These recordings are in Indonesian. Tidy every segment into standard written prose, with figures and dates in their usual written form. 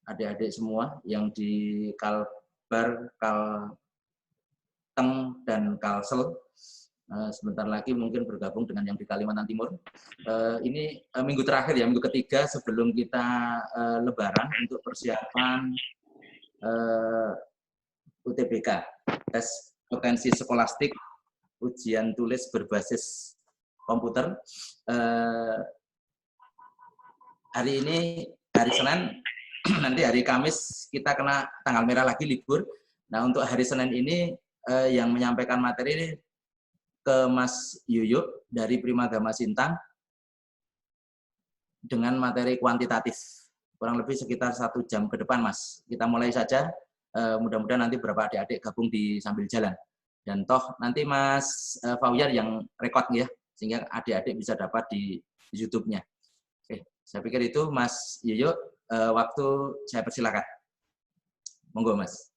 adik-adik semua yang di Kalbar, Kalteng, dan Kalsel. Sebentar lagi mungkin bergabung dengan yang di Kalimantan Timur. Ini minggu terakhir ya, minggu ketiga sebelum kita Lebaran untuk persiapan UTBK, tes potensi skolastik, ujian tulis berbasis komputer. Hari ini hari Senin, nanti hari Kamis kita kena tanggal merah lagi, libur. Nah, untuk hari Senin ini yang menyampaikan materi ini ke Mas Yuyuk dari Primagama Sintang dengan materi kuantitatif. Kurang lebih sekitar 1 jam ke depan, Mas. Kita mulai saja. Mudah-mudahan nanti beberapa adik-adik gabung di sambil jalan. Dan toh nanti Mas Fawyar yang rekod ya, sehingga adik-adik bisa dapat di YouTube-nya. Oke, saya pikir itu Mas Yuyuk, waktu saya persilakan. Monggo, Mas.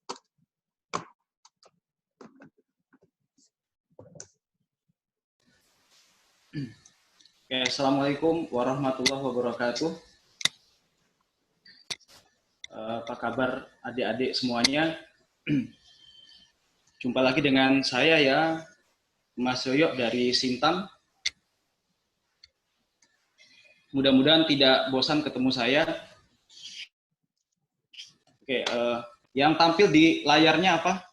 Oke, Assalamualaikum warahmatullahi wabarakatuh. Apa kabar adik-adik semuanya? Jumpa lagi dengan saya ya, Mas Yoyok dari Sintang. Mudah-mudahan tidak bosan ketemu saya. Oke, yang tampil di layarnya apa?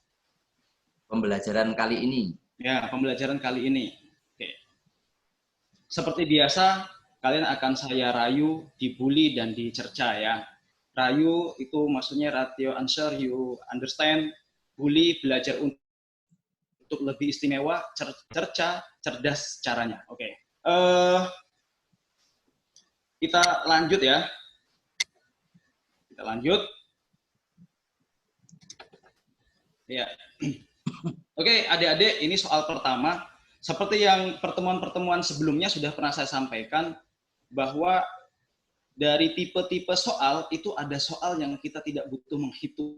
Pembelajaran kali ini. Ya, pembelajaran kali ini. Oke. Seperti biasa, kalian akan saya rayu, dibully, dan dicerca ya. Rayu itu maksudnya ratio answer, you understand. Bully, belajar untuk lebih istimewa. Cerca, cerdas caranya. Oke. Kita lanjut ya. Kita lanjut. Ya. Oke, adik-adik, ini soal pertama. Seperti yang pertemuan-pertemuan sebelumnya sudah pernah saya sampaikan, bahwa dari tipe-tipe soal, itu ada soal yang kita tidak butuh menghitung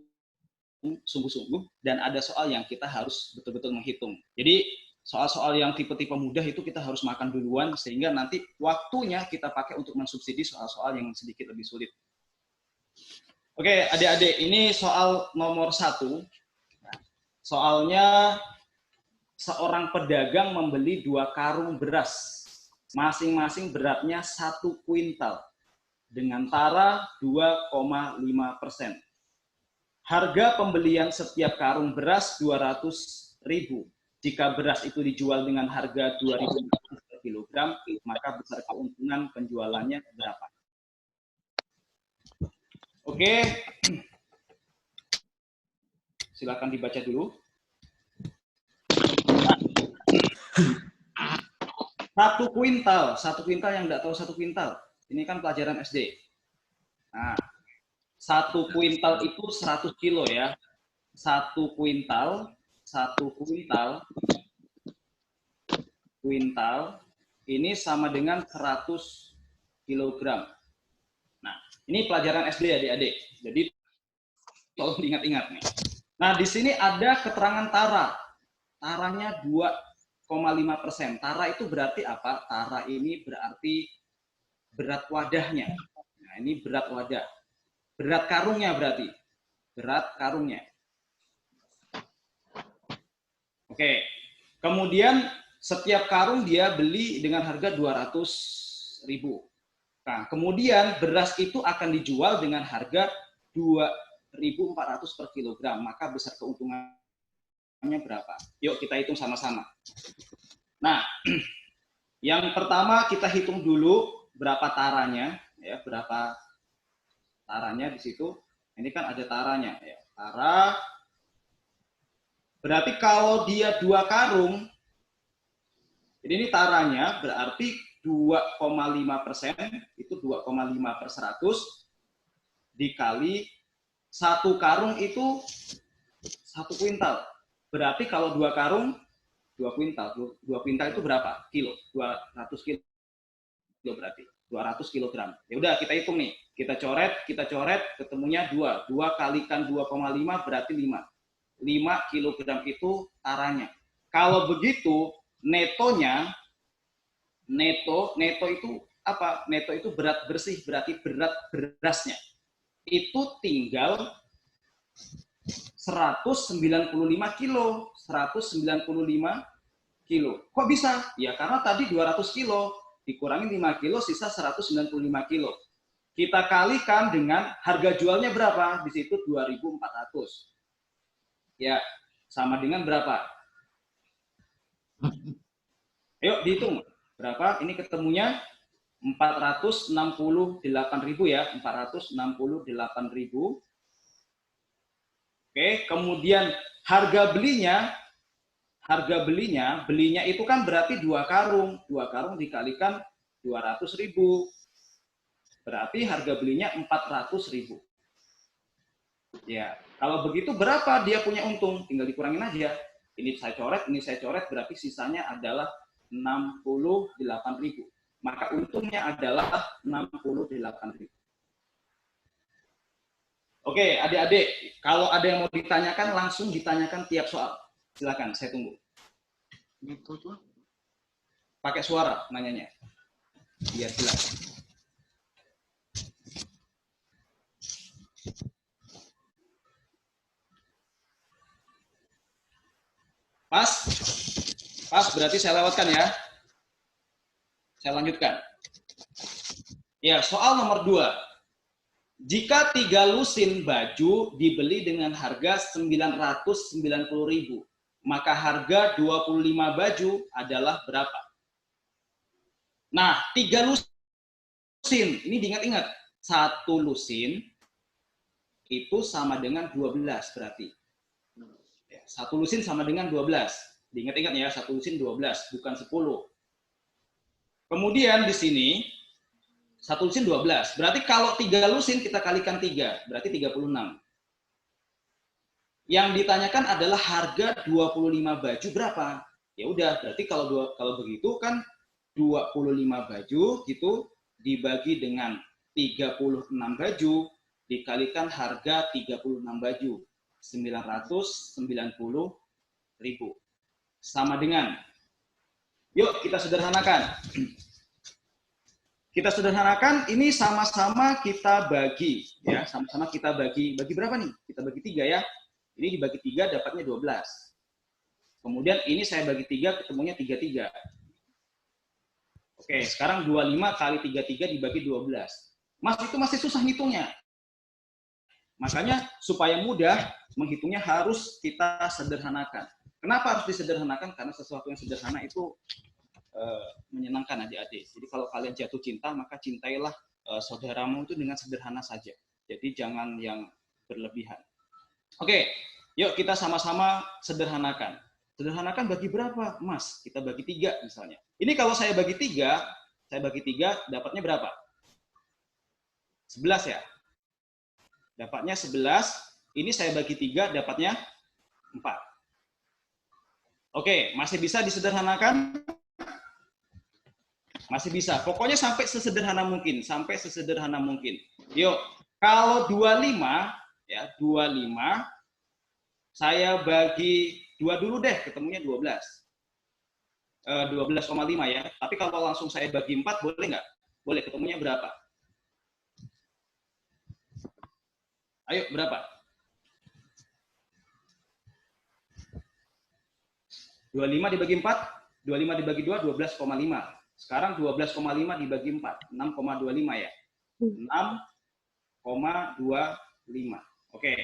sungguh-sungguh, dan ada soal yang kita harus betul-betul menghitung. Jadi, soal-soal yang tipe-tipe mudah itu kita harus makan duluan, sehingga nanti waktunya kita pakai untuk mensubsidi soal-soal yang sedikit lebih sulit. Oke, adik-adik, ini soal nomor 1. Soalnya, seorang pedagang membeli 2 karung beras, masing-masing beratnya 1 kuintal, dengan tara 2,5%. Harga pembelian setiap karung beras 200.000. Jika beras itu dijual dengan harga 2.000 per kilogram, maka besar keuntungan penjualannya berapa? Oke, silakan dibaca dulu. 1 kuintal yang enggak tahu 1 kuintal. Ini kan pelajaran SD. Nah, 1 kuintal itu 100 kilo ya. 1 kuintal ini sama dengan 100 kilogram. Nah, ini pelajaran SD adik-adik. Jadi tolong diingat-ingat nih. Nah, di sini ada keterangan tara. Taranya 2,5%. Tara itu berarti apa? Tara ini berarti berat wadahnya. Nah, ini berat wadah. Berat karungnya berarti. Berat karungnya. Oke. Kemudian setiap karung dia beli dengan harga 200.000. Nah, kemudian beras itu akan dijual dengan harga 2.400 per kilogram. Maka besar keuntungannya berapa? Yuk kita hitung sama-sama. Nah, yang pertama kita hitung dulu berapa taranya, ya, berapa taranya di situ. Ini kan ada taranya, ya. Tara. Berarti kalau dia 2 karung, jadi ini taranya berarti 2,5%, itu 2,5 per 100 dikali 1 karung itu 1 kuintal. Berarti kalau 2 karung 2 kuintal. 2 kuintal itu berapa? Kilo. 200 kilo berarti. 200 kilogram. Ya udah kita hitung nih. Kita coret, ketemunya 2. 2 kalikan 2,5 berarti 5. 5 kilogram itu taranya. Kalau begitu netonya, neto itu apa? Neto itu berat bersih, berarti berat berasnya. Itu tinggal 195 kilo. 195 kilo. Kok bisa? Ya karena tadi 200 kilo, dikurangi 5 kilo, sisa 195 kilo. Kita kalikan dengan harga jualnya berapa? Di situ 2.400. Ya, sama dengan berapa? Ayo dihitung. Berapa? Ini ketemunya 468.000 ya, 468.000. Oke, kemudian harga belinya itu kan berarti 2 karung. 2 karung dikalikan 200.000. Berarti harga belinya 400.000. Ya, kalau begitu berapa dia punya untung? Tinggal dikurangin aja. Ini saya coret, berarti sisanya adalah 68.000. Maka untungnya adalah 68.000. Oke, adik-adik, kalau ada yang mau ditanyakan, langsung ditanyakan tiap soal. Silakan, saya tunggu. Pakai suara nanyanya, biar jelas. Pas, berarti saya lewatkan ya. Saya lanjutkan. Ya, soal nomor 2. Jika 3 lusin baju dibeli dengan harga 990.000, maka harga 25 baju adalah berapa? Nah, 3 lusin, ini diingat-ingat. 1 lusin itu sama dengan 12 berarti. 1 lusin sama dengan 12. Diingat-ingat ya, 1 lusin 12, bukan 10. Kemudian di sini 1 lusin 12. Berarti kalau 3 lusin kita kalikan 3, berarti 36. Yang ditanyakan adalah harga 25 baju berapa? Ya udah, berarti kalau begitu kan 25 baju gitu dibagi dengan 36 baju dikalikan harga 36 baju 990.000 sama dengan, yuk kita sederhanakan. Kita sederhanakan, ini sama-sama kita bagi, ya, sama-sama kita bagi berapa nih? Kita bagi 3 ya. Ini dibagi 3 dapatnya 12. Kemudian ini saya bagi 3 ketemunya 33. Oke, sekarang 25 kali 33 dibagi 12. Mas, itu masih susah ngitungnya. Makanya supaya mudah menghitungnya harus kita sederhanakan. Kenapa harus disederhanakan? Karena sesuatu yang sederhana itu menyenangkan adik-adik. Jadi kalau kalian jatuh cinta, maka cintailah saudaramu itu dengan sederhana saja. Jadi jangan yang berlebihan. Oke, yuk kita sama-sama sederhanakan. Sederhanakan bagi berapa, Mas? Kita bagi 3 misalnya. Ini kalau saya bagi 3 dapatnya berapa? 11 ya? Dapatnya 11. Ini saya bagi 3 dapatnya 4. Oke, masih bisa disederhanakan? Masih bisa. Pokoknya sampai sesederhana mungkin. Yuk, kalau 25, ya 25, saya bagi 2 dulu deh, ketemunya 12. 12,5 ya. Tapi kalau langsung saya bagi 4, boleh nggak? Boleh, ketemunya berapa? Ayo, berapa? 25 dibagi 4, 25 dibagi 2, 12,5. Sekarang 12,5 dibagi 4, 6,25 ya. 6,25. Oke.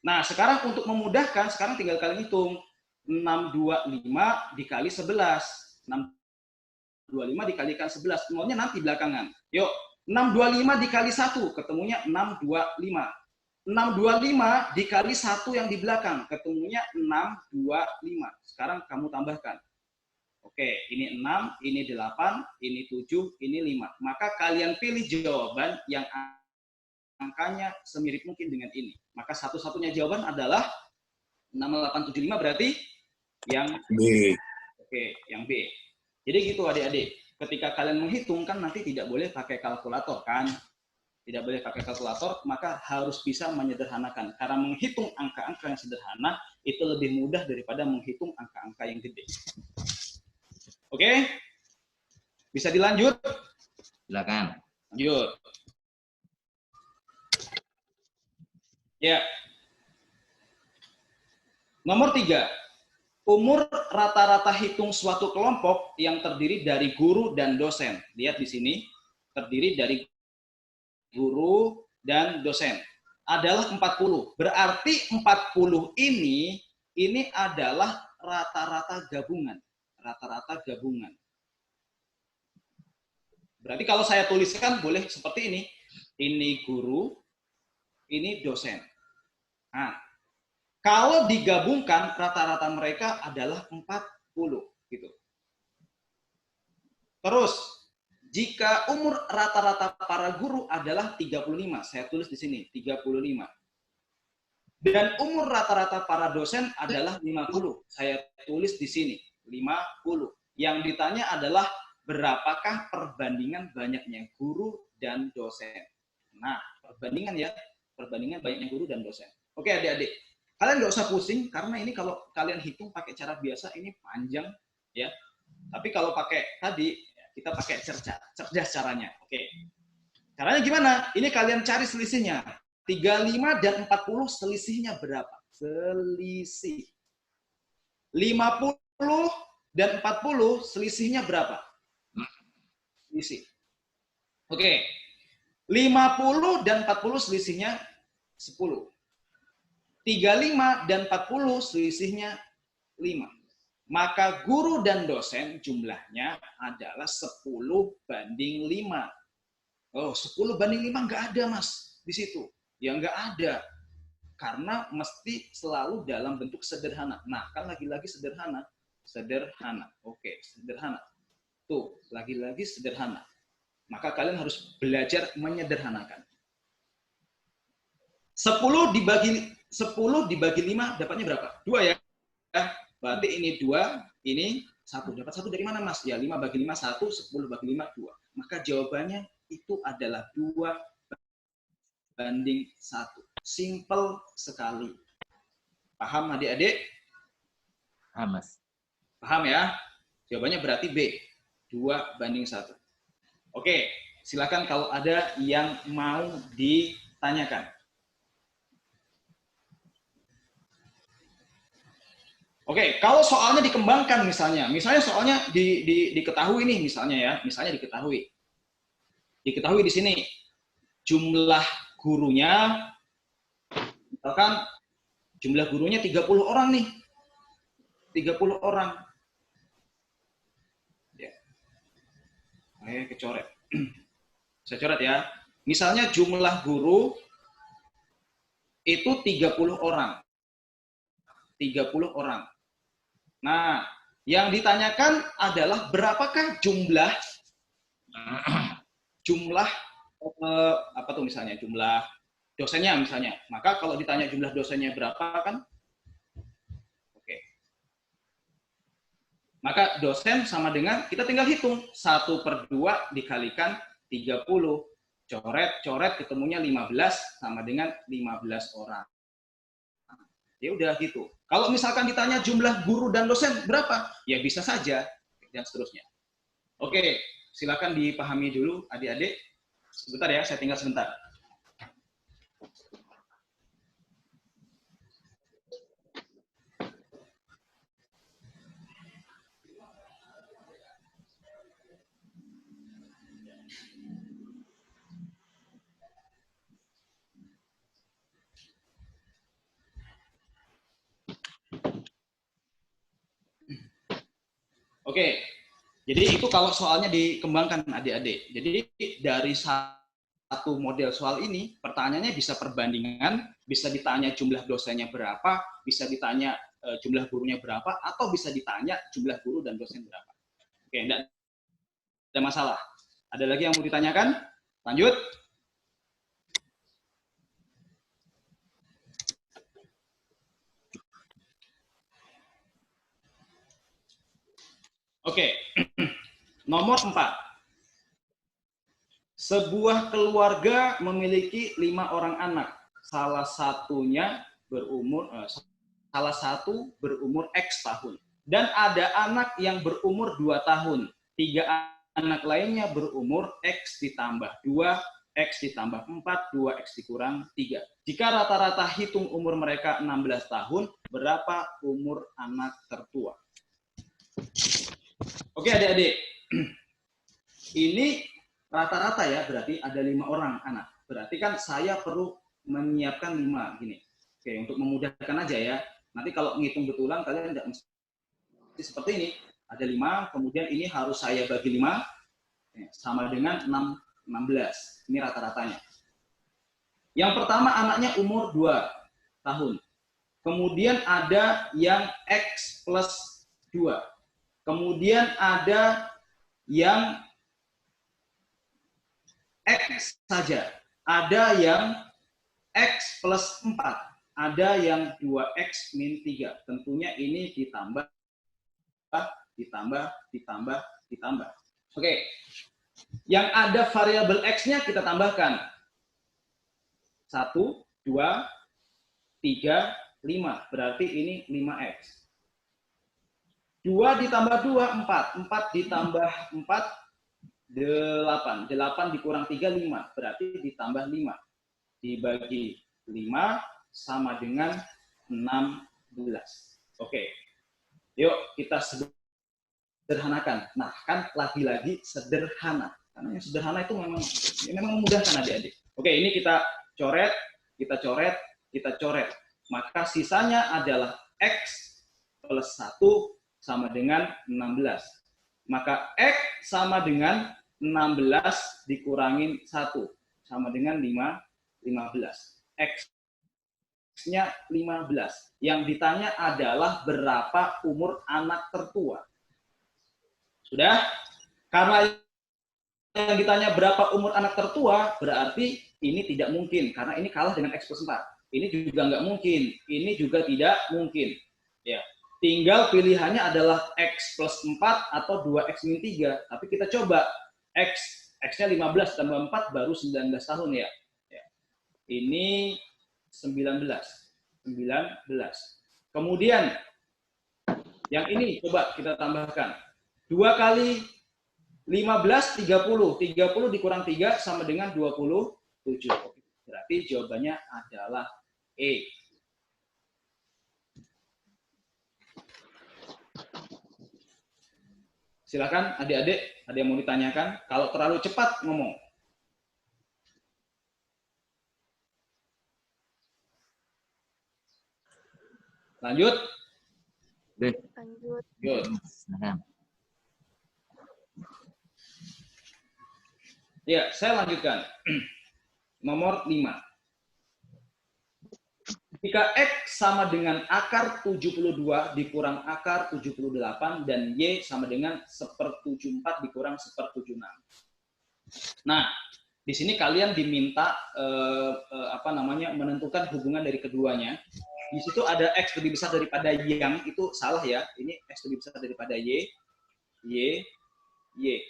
Nah, sekarang untuk memudahkan, sekarang tinggal kalian hitung. 625 dikali 11. 625 dikalikan 11. Nolnya nanti belakangan. Yuk, 625 dikali 1, ketemunya 625. 625 dikali 1 yang di belakang, ketemunya 625. Sekarang kamu tambahkan. Oke, ini 6, ini 8, ini 7, ini 5. Maka kalian pilih jawaban yang angkanya semirip mungkin dengan ini. Maka satu-satunya jawaban adalah 6875, berarti yang B. Oke, yang B. Jadi gitu adik-adik. Ketika kalian menghitung kan nanti tidak boleh pakai kalkulator kan? Tidak boleh pakai kalkulator, maka harus bisa menyederhanakan. Karena menghitung angka-angka yang sederhana itu lebih mudah daripada menghitung angka-angka yang gede. Oke? Bisa dilanjut? Silakan. Lanjut. Ya. Nomor 3. Umur rata-rata hitung suatu kelompok yang terdiri dari guru dan dosen. Lihat di sini, terdiri dari guru dan dosen. Adalah 40. Berarti 40 ini adalah rata-rata gabungan. Rata-rata gabungan. Berarti kalau saya tuliskan boleh seperti ini. Ini guru, ini dosen. Nah, kalau digabungkan rata-rata mereka adalah 40 gitu. Terus jika umur rata-rata para guru adalah 35, saya tulis di sini 35. Dan umur rata-rata para dosen adalah 50. Saya tulis di sini 50. Yang ditanya adalah berapakah perbandingan banyaknya guru dan dosen. Nah, perbandingan ya, perbandingan banyaknya guru dan dosen. Oke adik-adik, kalian nggak usah pusing karena ini kalau kalian hitung pakai cara biasa ini panjang ya. Tapi kalau pakai tadi kita pakai cerdas caranya. Oke. Caranya gimana? Ini kalian cari selisihnya. 35 dan 40 selisihnya berapa? Selisih. 50 dan 40 selisihnya berapa? Selisih. Oke. 50 dan 40 selisihnya 10. 35 dan 40 selisihnya 5. Maka guru dan dosen jumlahnya adalah 10 banding 5. Oh, 10 banding 5 nggak ada, Mas, di situ. Ya nggak ada. Karena mesti selalu dalam bentuk sederhana. Nah, kan lagi-lagi sederhana. Sederhana. Oke, sederhana. Tuh, lagi-lagi sederhana. Maka kalian harus belajar menyederhanakan. 10 dibagi 5 dapatnya berapa? 2 ya. Berarti ini 2, ini 1. Dapat 1 dari mana, Mas? Ya, 5 bagi 5, 1, 10 bagi 5, 2. Maka jawabannya itu adalah 2 banding 1. Simple sekali. Paham adik-adik? Paham, Mas. Paham ya? Jawabannya berarti B. 2 banding 1. Oke, silakan kalau ada yang mau ditanyakan. Oke, kalau soalnya dikembangkan misalnya soalnya diketahui nih misalnya ya, diketahui di sini jumlah gurunya, misalkan jumlah gurunya 30 orang nih, 30 orang. Ya. Kecoret. Saya coret ya. Misalnya jumlah guru itu 30 orang. 30 orang. Nah, yang ditanyakan adalah berapakah jumlah apa tuh misalnya jumlah dosennya misalnya. Maka kalau ditanya jumlah dosennya berapa kan? Oke. Maka dosen sama dengan kita tinggal hitung 1/2 dikalikan 30. Coret ketemunya 15 sama dengan 15 orang. Ya udah gitu. Kalau misalkan ditanya jumlah guru dan dosen berapa? Ya bisa saja dan seterusnya. Oke, silakan dipahami dulu adik-adik. Sebentar ya, saya tinggal sebentar. Oke, jadi itu kalau soalnya dikembangkan adik-adik. Jadi dari satu model soal ini, pertanyaannya bisa perbandingan, bisa ditanya jumlah dosennya berapa, bisa ditanya jumlah gurunya berapa, atau bisa ditanya jumlah guru dan dosen berapa. Oke, enggak ada masalah. Ada lagi yang mau ditanyakan? Lanjut. Oke, nomor 4. Sebuah keluarga memiliki 5 orang anak. Salah satu berumur X tahun. Dan ada anak yang berumur 2 tahun. 3 anak lainnya berumur X ditambah 2, X ditambah 4, 2X dikurang 3. Jika rata-rata hitung umur mereka 16 tahun, berapa umur anak tertua? Oke adik-adik, ini rata-rata ya, berarti ada 5 orang anak. Berarti kan saya perlu menyiapkan 5 gini. Oke, untuk memudahkan aja ya. Nanti kalau ngitung betulan kalian tidak mesti seperti ini. Ada 5, kemudian ini harus saya bagi 5, sama dengan 16. Ini rata-ratanya. Yang pertama anaknya umur 2 tahun. Kemudian ada yang X plus 2. Kemudian ada yang X saja. Ada yang X plus 4. Ada yang 2X min 3. Tentunya ini ditambah. Oke. Yang ada variabel X-nya kita tambahkan. 1, 2, 3, 5. Berarti ini 5X. 2 ditambah 2, 4. 4 ditambah 4, 8. 8 dikurang 3, 5. Berarti ditambah 5. Dibagi 5 sama dengan 16. Oke. Yuk kita sederhanakan. Nah, kan lagi-lagi sederhana. Karena yang sederhana itu memang memudahkan adik-adik. Oke, ini kita coret, kita coret. Maka sisanya adalah X plus 1 sama dengan 16. Maka X sama dengan 16 dikurangin 1 sama dengan 15. X-nya 15. Yang ditanya adalah berapa umur anak tertua. Sudah? Karena yang ditanya berapa umur anak tertua, berarti ini tidak mungkin. Karena ini kalah dengan X plus 4. Ini juga nggak mungkin. Ini juga tidak mungkin. Ya. Tinggal pilihannya adalah X plus 4 atau 2X min 3. Tapi kita coba. X-nya 15 tambah 4 baru 19 tahun ya. Ini 19. Kemudian yang ini coba kita tambahkan. 2 kali 15, 30. 30 dikurang 3 sama dengan 27. Berarti jawabannya adalah E. Silakan adik-adik, ada yang mau ditanyakan? Kalau terlalu cepat ngomong. Lanjut? Lanjut. Good. Ya, saya lanjutkan. Nomor 5. Jika X sama dengan akar 72 dikurang akar 78 dan Y sama dengan 1/74 dikurang 1/76. Nah, di sini kalian diminta menentukan hubungan dari keduanya. Di situ ada X lebih besar daripada yang, itu salah ya. Ini X lebih besar daripada Y,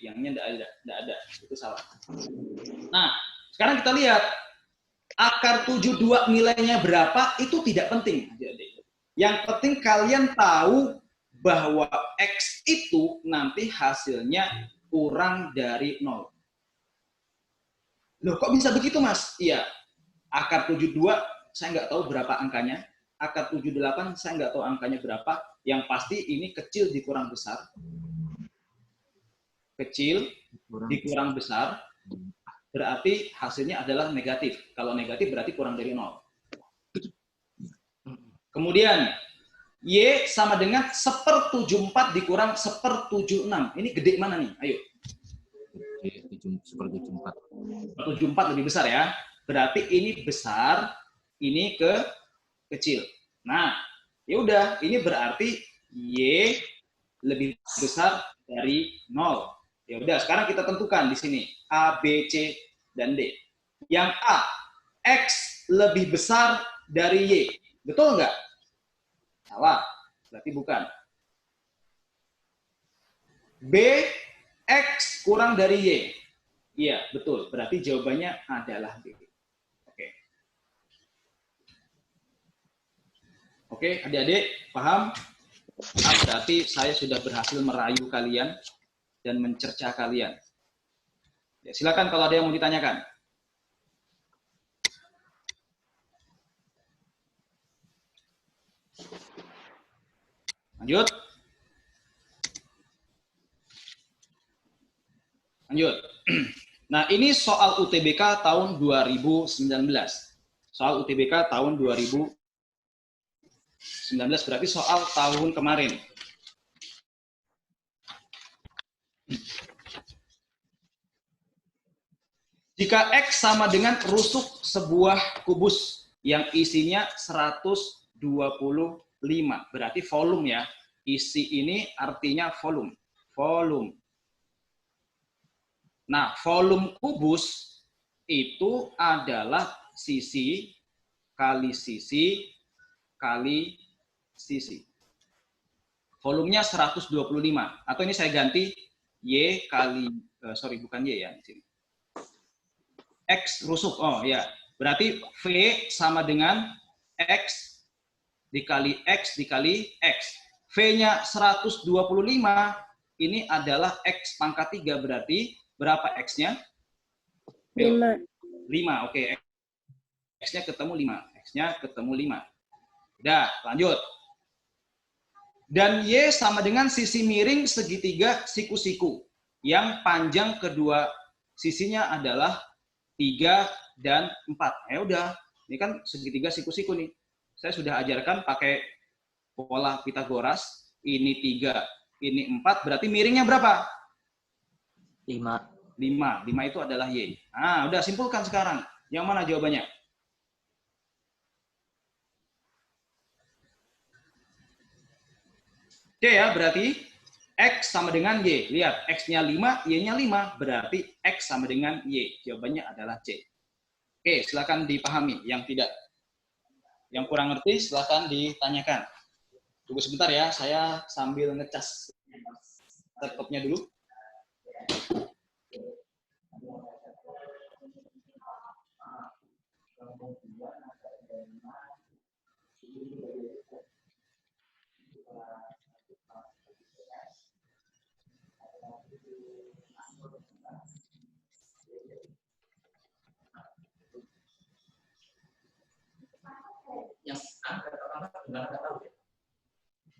yangnya tidak ada. Itu salah. Nah, sekarang kita lihat. Akar 72 nilainya berapa, itu tidak penting. Yang penting kalian tahu bahwa X itu nanti hasilnya kurang dari 0. Loh, kok bisa begitu, Mas? Iya. Akar 72, saya nggak tahu berapa angkanya. Akar 78, saya nggak tahu angkanya berapa. Yang pasti ini kecil dikurang besar. Kecil dikurang besar. Berarti hasilnya adalah negatif. Kalau negatif berarti kurang dari 0. Kemudian, Y sama dengan 1/74 dikurang 1/76. Ini gede mana nih? Ayo. 1/74. 1/74 lebih besar ya. Berarti ini besar, ini kecil. Nah, ya udah, ini berarti Y lebih besar dari 0. Ya udah, sekarang kita tentukan di sini A, B, C, dan D. Yang A, X lebih besar dari Y. Betul nggak? Salah, berarti bukan. B, X kurang dari Y. Iya, betul. Berarti jawabannya adalah B. Oke. Oke, adik-adik, paham? Berarti saya sudah berhasil merayu kalian dan mencerca kalian. Ya, silakan kalau ada yang mau ditanyakan. Lanjut. Lanjut. Nah, ini soal UTBK tahun 2019. Soal UTBK tahun 2019 berarti soal tahun kemarin. Jika X sama dengan rusuk sebuah kubus yang isinya 125, berarti volume ya. Isi ini artinya volume. Volume. Nah, volume kubus itu adalah sisi kali sisi kali sisi. Volumenya 125. Atau ini saya ganti Y kali, sorry bukan Y ya di sini. X rusuk, oh ya. Berarti V sama dengan X dikali X dikali X. V-nya 125, ini adalah X pangkat 3, berarti berapa X-nya? 5. 5, oke. X-nya ketemu 5. X-nya ketemu 5. Udah, lanjut. Dan Y sama dengan sisi miring segitiga siku-siku. Yang panjang kedua sisinya adalah 3 dan 4. Ya udah, ini kan segitiga siku-siku nih. Saya sudah ajarkan pakai pola Pitagoras. Ini 3, ini 4, berarti miringnya berapa? 5. 5 itu adalah Y. Nah, udah simpulkan sekarang. Yang mana jawabannya? Oke ya, berarti X sama dengan Y. Lihat, X-nya 5, Y-nya 5. Berarti X sama dengan Y. Jawabannya adalah C. Oke, silakan dipahami. Yang tidak, yang kurang ngerti, silakan ditanyakan. Tunggu sebentar ya, saya sambil ngecas laptopnya dulu.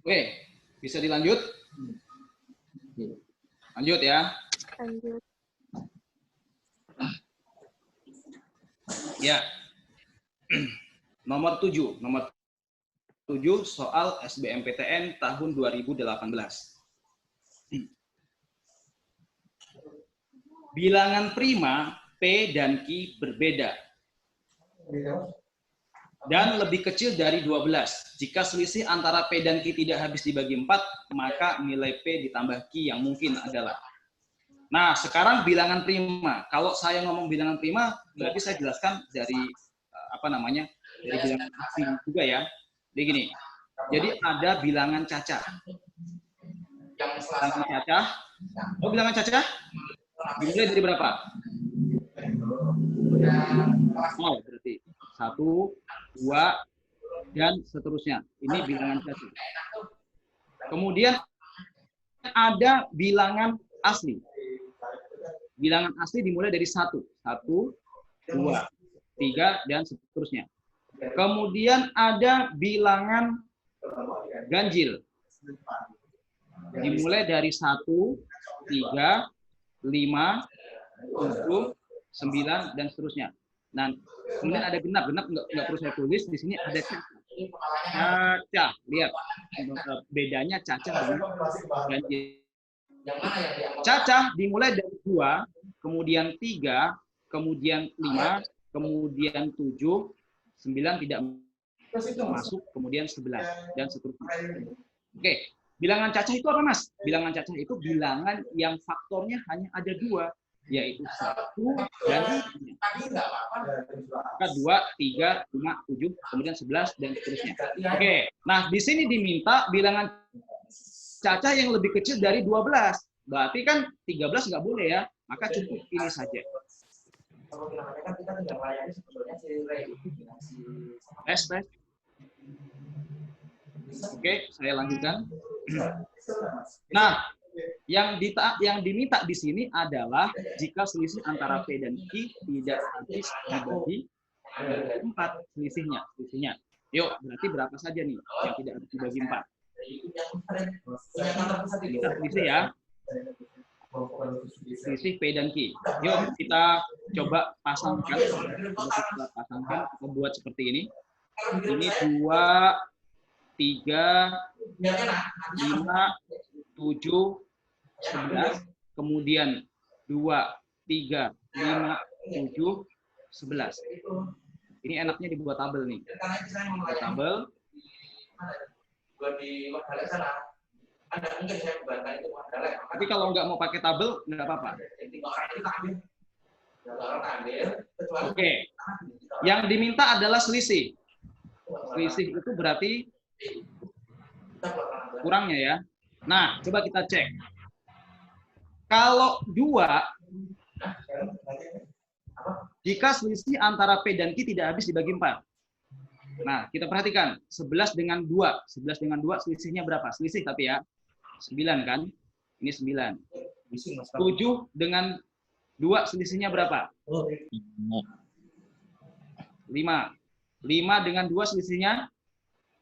Oke, bisa dilanjut? Lanjut ya. Lanjut. Ya. Nomor 7. Nomor 7 soal SBMPTN tahun 2018. Bilangan prima P dan Q berbeda. Dan lebih kecil dari 12. Jika selisih antara P dan Q tidak habis dibagi 4, maka nilai P ditambah Q yang mungkin adalah. Nah, sekarang bilangan prima. Kalau saya ngomong bilangan prima, berarti saya jelaskan dari dari bilangan asli juga ya. Jadi gini. Jadi ada bilangan cacah. Bilangan cacah. Oh, bilangan cacah? Dimulai dari berapa? 0 berarti. 1, 2, dan seterusnya. Ini bilangan cacah. Kemudian ada bilangan asli. Bilangan asli dimulai dari 1, 2, 3, dan seterusnya. Kemudian ada bilangan ganjil. Dimulai dari 1, 3, 5, 7, 9, dan seterusnya. Nah, kemudian ada genap. Genap nggak perlu saya tulis. Di sini ada cacah. Lihat, bedanya cacah dengan ganjil. Cacah dimulai dari 2, kemudian 3, kemudian 5, kemudian 7, 9 tidak masuk, kemudian 11, dan seterusnya. Oke, bilangan cacah itu apa, Mas? Bilangan cacah itu bilangan yang faktornya hanya ada 2, yaitu 1 dan 3. Maka 2, 3, 5, 7, kemudian 11, dan seterusnya. Oke, nah di sini diminta bilangan cacah yang lebih kecil dari 12. Berarti kan 13 nggak boleh ya, maka cukup ini saja. Tes. Oke, saya lanjutkan. Nah, Yang diminta di sini adalah jika selisih antara P dan Q tidak habis dibagi 4 selisihnya. Yuk, berarti berapa saja nih yang tidak habis dibagi 4? Kita selisih ya. Selisih P dan Q. Yuk, kita coba pasangkan. Kita buat seperti ini. Ini 2, 3, 5, 7, 11, kemudian 2, 3, 5, 7, 11. Ini enaknya dibuat tabel nih. Buat tabel. Tapi kalau nggak mau pakai tabel, nggak apa-apa. Oke. Yang diminta adalah selisih. Selisih itu berarti kurangnya ya. Nah, coba kita cek. Kalau 2, jika selisih antara P dan Q tidak habis dibagi 4. Nah, kita perhatikan. 11 dengan 2. 11 dengan 2 selisihnya berapa? Selisih tapi ya. 9 kan? Ini 9. 7 dengan 2 selisihnya berapa? 5. 5 dengan 2 selisihnya?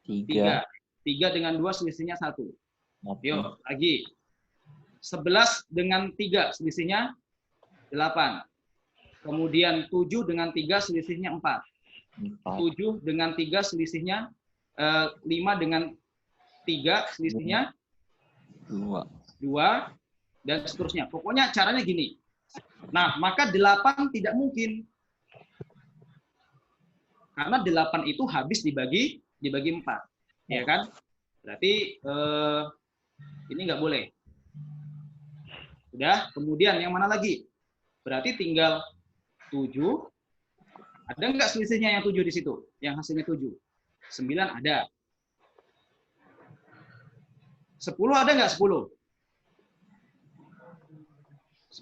3. 3 dengan 2 selisihnya 1. Yuk, lagi. 11 dengan 3 selisihnya 8. Kemudian 7 dengan 3 selisihnya 4. 7 dengan 3 selisihnya 5 dengan 3 selisihnya 2 dan seterusnya. Pokoknya caranya gini. Nah, maka 8 tidak mungkin. Karena 8 itu habis dibagi 4. Ya kan? Berarti ini nggak boleh. Udah, kemudian yang mana lagi? Berarti tinggal 7. Ada nggak selisihnya yang 7 di situ? Yang hasilnya 7. 9 ada. 10 ada nggak 10?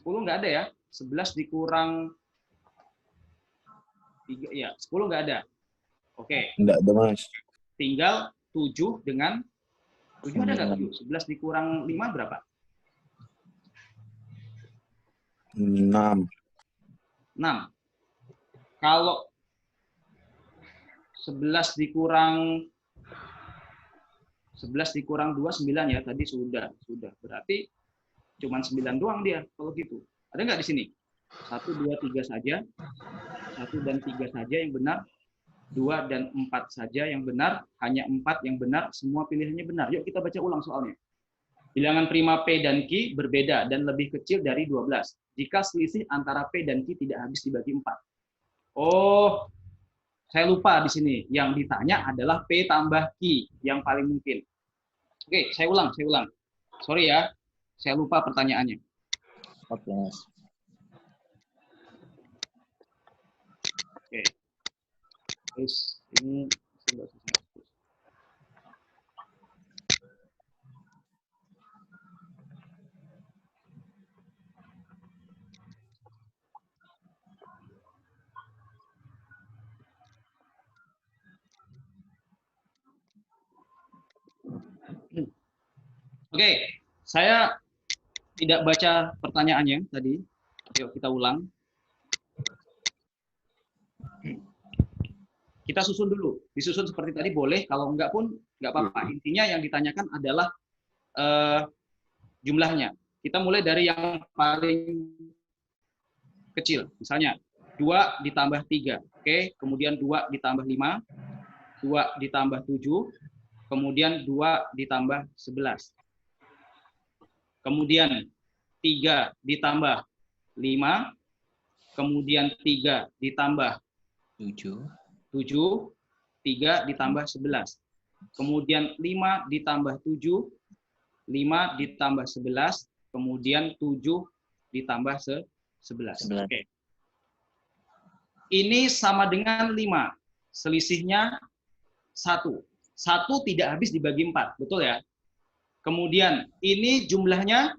10 nggak ada ya. 11 dikurang 3, ya 10 nggak ada. Oke. Nggak ada, Mas. Tinggal 7 dengan 7 ada nggak 7? 11 dikurang 5 berapa? 6. Kalau 11 dikurang 2 9 ya, tadi sudah. Berarti cuman 9 doang dia kalau gitu. Ada nggak di sini? 1 2 3 saja. 1 dan 3 saja yang benar. 2 dan 4 saja yang benar, hanya 4 yang benar, semua pilihannya benar. Yuk kita baca ulang soalnya. Bilangan prima P dan Q berbeda dan lebih kecil dari 12. Jika selisih antara P dan Q tidak habis dibagi 4. Oh, saya lupa di sini. Yang ditanya adalah P tambah Q yang paling mungkin. Oke, saya ulang. Sorry ya, saya lupa pertanyaannya. Oke, Mas. Oke. Terus ini Oke, saya tidak baca pertanyaannya tadi. Yuk kita ulang. Kita susun dulu. Disusun seperti tadi boleh, kalau enggak pun enggak apa-apa. Intinya yang ditanyakan adalah jumlahnya. Kita mulai dari yang paling kecil. Misalnya 2 ditambah 3. Oke, kemudian 2 ditambah 5, 2 ditambah 7, kemudian 2 ditambah 11. Kemudian 3 ditambah 5, kemudian 3 ditambah 7, 3 ditambah 11. Kemudian 5 ditambah 7, 5 ditambah 11, kemudian 7 ditambah 11. Oke. Ini sama dengan 5. Selisihnya 1. 1 tidak habis dibagi 4, betul ya? Kemudian ini jumlahnya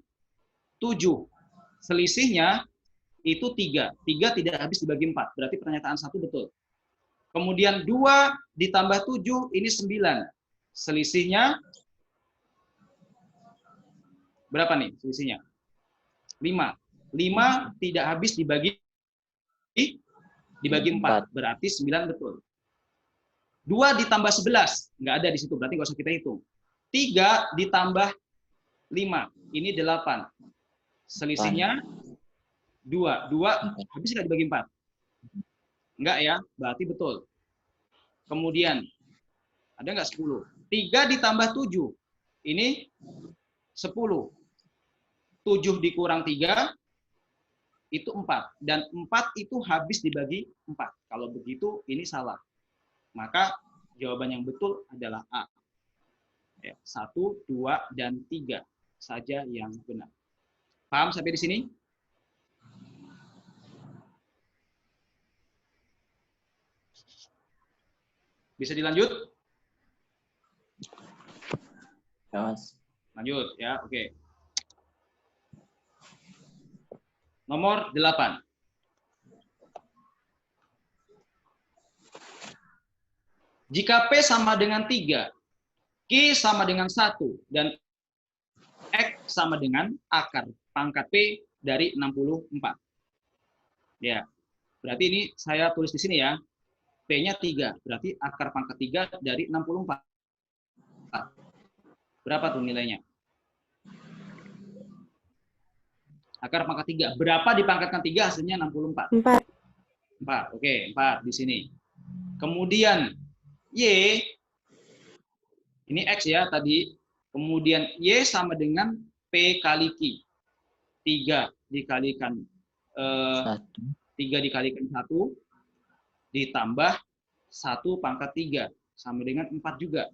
7. Selisihnya itu 3. 3 tidak habis dibagi 4. Berarti pernyataan 1 betul. Kemudian 2 ditambah 7, ini 9. Selisihnya Berapa nih selisihnya? 5. 5 tidak habis dibagi 4. Berarti 9 betul. 2 ditambah 11. Nggak ada di situ. Berarti nggak usah kita hitung. 3 ditambah 5. Ini 8. Selisihnya 2. 2 habis nggak dibagi 4? Enggak ya. Berarti betul. Kemudian, ada nggak 10? 3 ditambah 7. Ini 10. 7 dikurang 3, itu 4. Dan 4 itu habis dibagi 4. Kalau begitu, ini salah. Maka jawaban yang betul adalah A. 1, 2, dan 3 saja yang benar. Paham sampai di sini? Bisa dilanjut? Ya, Mas. Lanjut ya, oke. Nomor 8. Jika P sama dengan 3, Q sama dengan 1, dan X sama dengan akar pangkat P dari 64. Ya, berarti ini saya tulis di sini ya. P-nya 3, berarti akar pangkat 3 dari 64. Berapa tuh nilainya? Akar pangkat 3. Berapa dipangkatkan 3 hasilnya 64? 4. 4. Oke, 4 di sini. Kemudian Y, ini X ya tadi. Kemudian Y sama dengan P kali Q. 3 dikalikan 3 dikalikan 1 ditambah 1 pangkat 3 sama dengan 4 juga.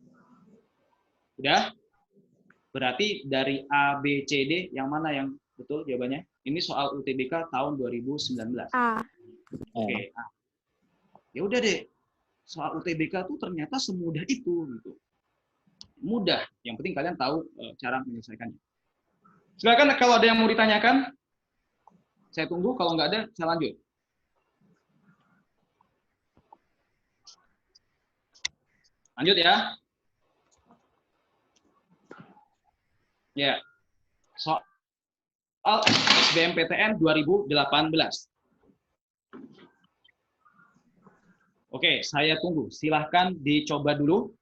Udah? Berarti dari A, B, C, D yang mana yang betul jawabannya? Ini soal UTBK tahun 2019. A. Oke. Nah, ya udah deh. Soal UTBK tuh ternyata semudah itu gitu. Mudah. Yang penting kalian tahu cara menyelesaikannya. Silakan kalau ada yang mau ditanyakan. Saya tunggu, kalau nggak ada saya lanjut. Lanjut ya. Ya. Soal SBMPTN 2018. Oke, saya tunggu. Silahkan dicoba dulu.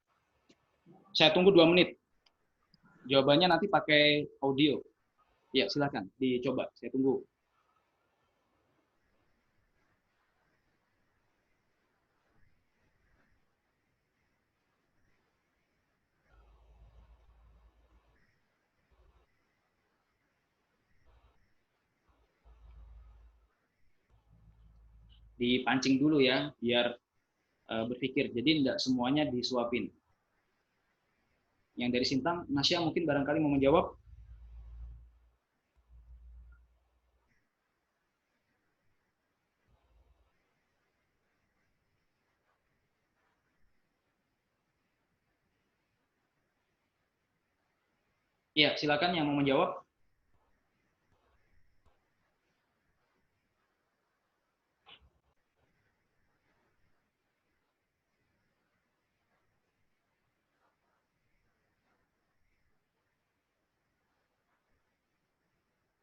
Saya tunggu 2 menit. Jawabannya nanti pakai audio. Ya, silahkan dicoba. Saya tunggu. Dipancing dulu ya, biar berpikir. Jadi tidak semuanya disuapin. Yang dari Sintang, Nasya mungkin barangkali mau menjawab. Iya, silakan yang mau menjawab.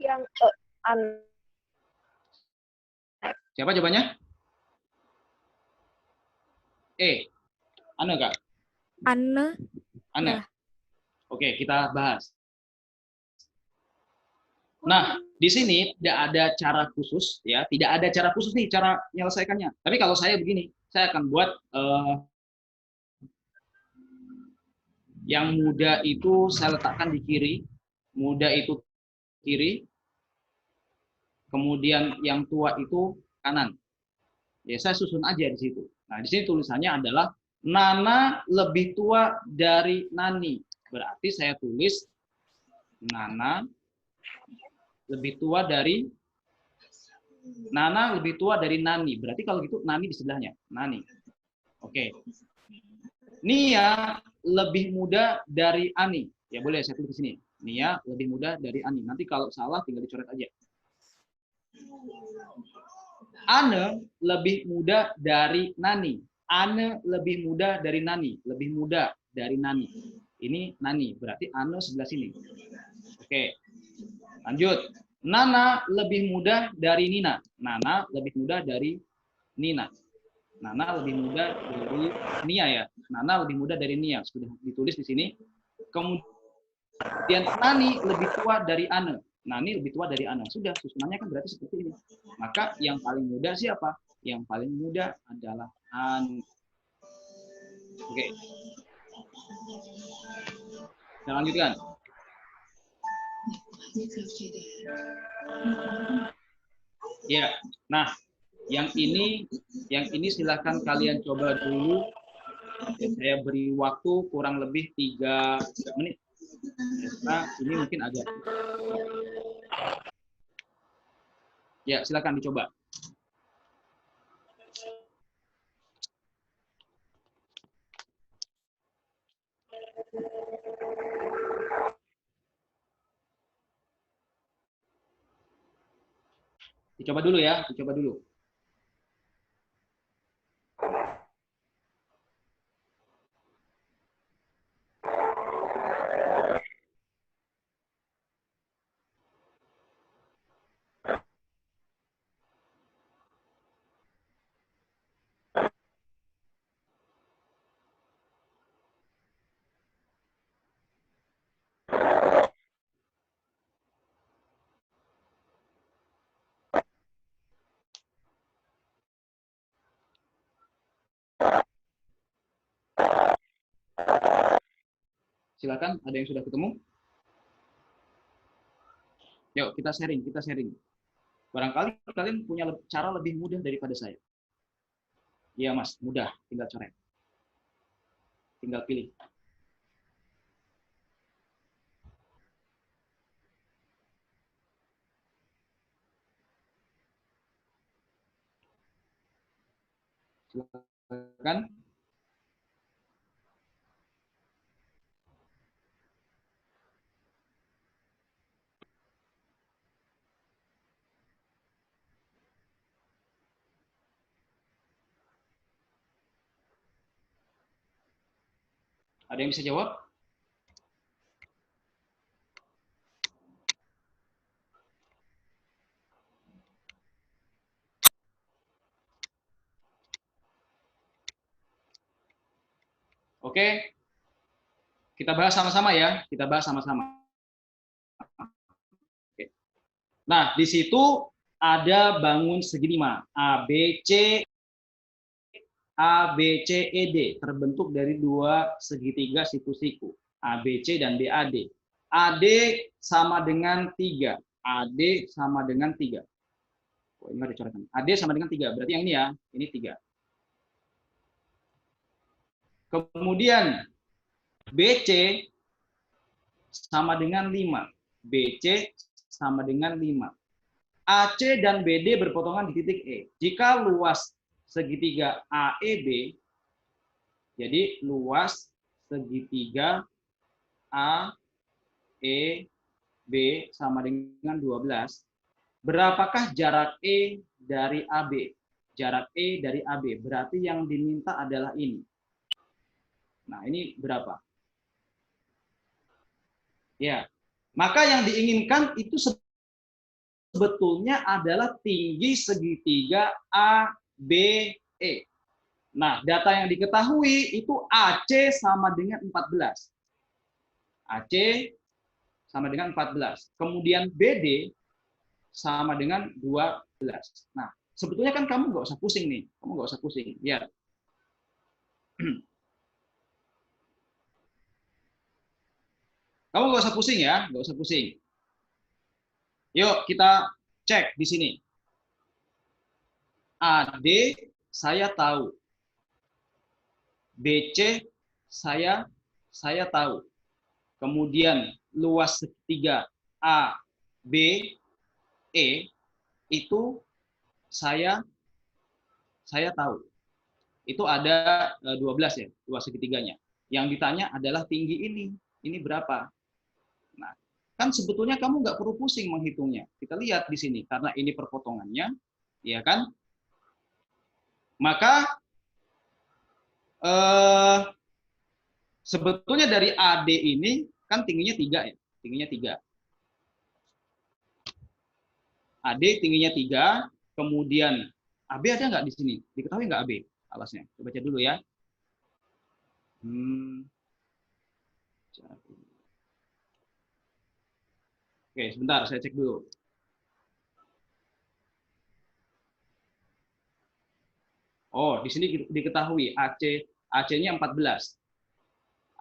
Yang an. Siapa jawabannya? Ane Kak? Anne. Ane. Ya. Oke, kita bahas. Nah, di sini tidak ada cara khusus, ya, tidak ada cara khusus nih cara menyelesaikannya. Tapi kalau saya begini, saya akan buat yang muda itu saya letakkan di kiri, muda itu kiri, kemudian yang tua itu kanan. Ya, saya susun aja di situ. Nah, di sini tulisannya adalah Nana lebih tua dari Nani. Berarti saya tulis Nana lebih tua dari Nana lebih tua dari Nani. Berarti kalau gitu Nani di sebelahnya. Nani. Oke. Nia lebih muda dari Ani. Ya boleh saya tulis di sini. Nia lebih muda dari Ani. Nanti kalau salah tinggal dicoret aja. Ane lebih muda dari Nani. Ane lebih muda dari Nani. Lebih muda. dari Nani. Ini Nani, berarti Ane sebelah sini. Oke, lanjut. Nana lebih muda dari Nina. Nana lebih muda dari Nina. Nana lebih muda dari Nia ya. Nana lebih muda dari Nia. Sudah ditulis di sini. Kemudian Nani lebih tua dari Ane. Nani lebih tua dari Ane. Sudah, susunannya kan berarti seperti ini. Maka yang paling muda siapa? Yang paling muda adalah Ane. Oke. Kita lanjutkan. Ya, nah yang ini silakan kalian coba dulu. Ya, saya beri waktu kurang lebih 3 menit. Nah, ini mungkin agak. Ya, silakan dicoba. Dicoba dulu ya, dicoba dulu. Silakan, ada yang sudah ketemu? Yuk, kita sharing, kita sharing. Barangkali kalian punya cara lebih mudah daripada saya. Iya, Mas, mudah. Tinggal coret. Tinggal pilih. Silakan. Ada yang bisa jawab? Oke. Kita bahas sama-sama ya. Kita bahas sama-sama. Oke. Nah, di situ ada bangun segi 5. A, B, C, E, D. Terbentuk dari 2 segitiga siku-siku. A, B, C, dan BAD. AD sama dengan 3. AD sama dengan 3. Oh, ini ada coretan. AD sama dengan 3. Berarti yang ini ya. Ini 3. Kemudian BC sama dengan 5. BC sama dengan 5. AC dan BD berpotongan di titik E. Jika luas segitiga AEB, jadi luas segitiga AEB sama dengan 12, berapakah jarak E dari AB? Jarak E dari AB, berarti yang diminta adalah ini. Nah, ini berapa? Ya, maka yang diinginkan itu sebetulnya adalah tinggi segitiga ABE. Nah, data yang diketahui itu AC sama dengan 14. AC sama dengan 14. Kemudian BD sama dengan 12. Nah, sebetulnya kan kamu nggak usah pusing nih. Kamu nggak usah pusing. Ya. Kamu nggak usah pusing ya, nggak usah pusing. Yuk kita cek di sini. AD saya tahu. BC saya tahu. Kemudian luas segitiga ABE itu saya tahu. Itu ada 12 ya, luas segitiganya. Yang ditanya adalah tinggi ini. Ini berapa? Nah, kan sebetulnya kamu nggak perlu pusing menghitungnya. Kita lihat di sini, karena ini perpotongannya, ya kan? Maka sebetulnya dari AD ini kan tingginya 3 ya, tingginya 3. AD tingginya 3, kemudian AB ada nggak di sini? Diketahui nggak AB alasnya? Kita baca dulu ya. Oke, sebentar saya cek dulu. Oh, di sini diketahui AC-nya 14.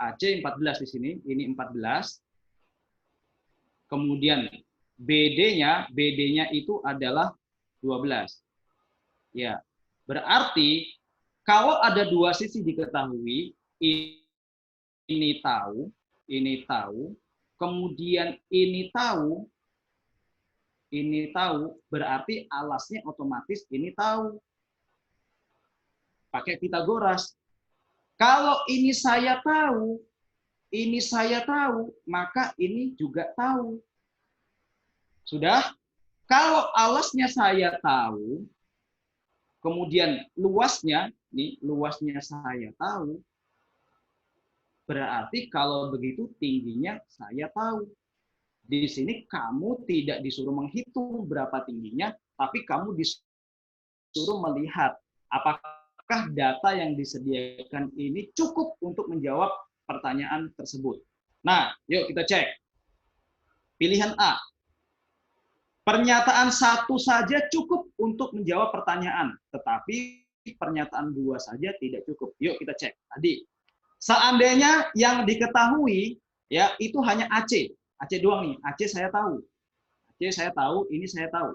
AC 14 di sini, ini 14. Kemudian BD-nya itu adalah 12. Ya. Berarti kalau ada dua sisi diketahui, ini tahu, kemudian ini tahu, berarti alasnya otomatis ini tahu. Pakai Pitagoras. Kalau ini saya tahu, maka ini juga tahu. Sudah? Kalau alasnya saya tahu, kemudian luasnya saya tahu, berarti kalau begitu tingginya saya tahu. Di sini kamu tidak disuruh menghitung berapa tingginya, tapi kamu disuruh melihat apakah data yang disediakan ini cukup untuk menjawab pertanyaan tersebut. Nah, yuk kita cek. Pilihan A. Pernyataan 1 saja cukup untuk menjawab pertanyaan, tetapi pernyataan 2 saja tidak cukup. Yuk kita cek. Tadi, seandainya yang diketahui ya itu hanya AC. AC doang nih. AC saya tahu. Ini saya tahu.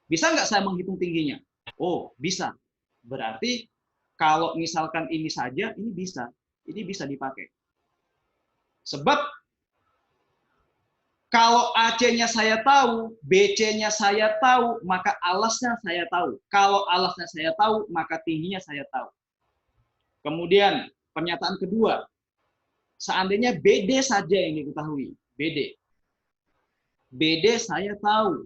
Bisa nggak saya menghitung tingginya? Oh, bisa. Berarti kalau misalkan ini saja, ini bisa. Ini bisa dipakai. Sebab kalau AC-nya saya tahu, BC-nya saya tahu, maka alasnya saya tahu. Kalau alasnya saya tahu, maka tingginya saya tahu. Kemudian, pernyataan kedua. Seandainya BD saja yang diketahui. BD saya tahu.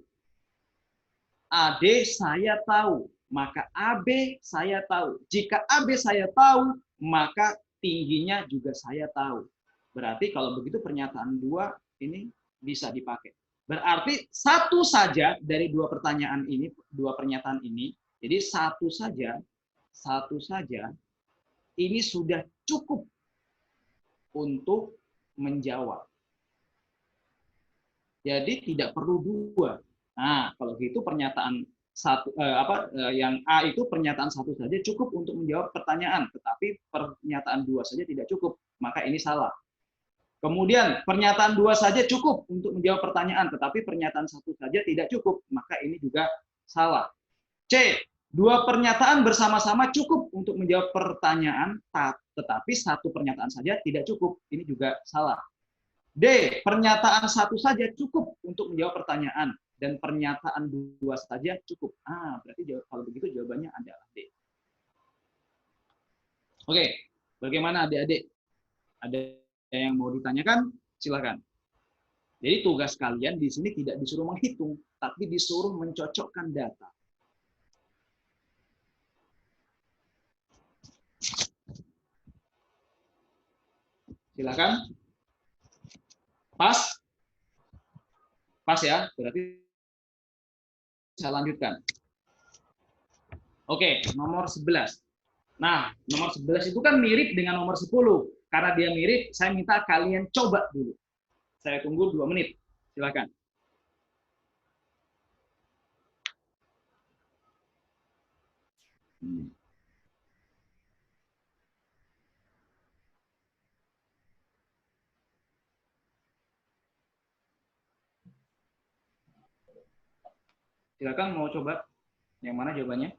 AD saya tahu. Maka AB saya tahu. Jika AB saya tahu, maka tingginya juga saya tahu. Berarti kalau begitu pernyataan 2 ini bisa dipakai. Berarti satu saja dari dua pertanyaan ini, dua pernyataan ini, jadi satu saja ini sudah cukup untuk menjawab. Jadi tidak perlu 2. Nah, kalau gitu pernyataan yang A itu pernyataan 1 saja cukup untuk menjawab pertanyaan, tetapi pernyataan 2 saja tidak cukup, maka ini salah. Kemudian pernyataan 2 saja cukup untuk menjawab pertanyaan, tetapi pernyataan 1 saja tidak cukup, maka ini juga salah. C. 2 pernyataan bersama-sama cukup untuk menjawab pertanyaan, tetapi 1 pernyataan saja tidak cukup, ini juga salah. D. Pernyataan 1 saja cukup untuk menjawab pertanyaan, dan pernyataan 2 saja cukup. Berarti kalau begitu jawabannya adalah D. Oke, bagaimana adik-adik? Ada yang mau ditanyakan? Silakan. Jadi tugas kalian di sini tidak disuruh menghitung, tapi disuruh mencocokkan data. Silakan. Pas? Pas ya, berarti saya lanjutkan. Oke, nomor 11. Nah, nomor 11 itu kan mirip dengan nomor 10. Karena dia mirip, saya minta kalian coba dulu. Saya tunggu 2 menit. Silakan. Silakan mau coba. Yang mana jawabannya?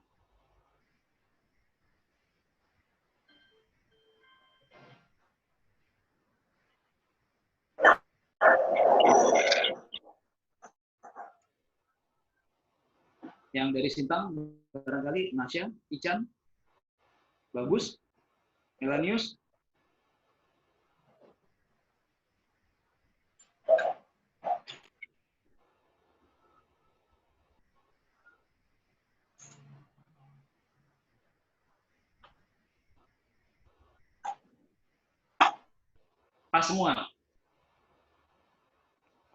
Yang dari Sintang, barangkali Nasya, Ican, Bagus, Melanius. Pas semua.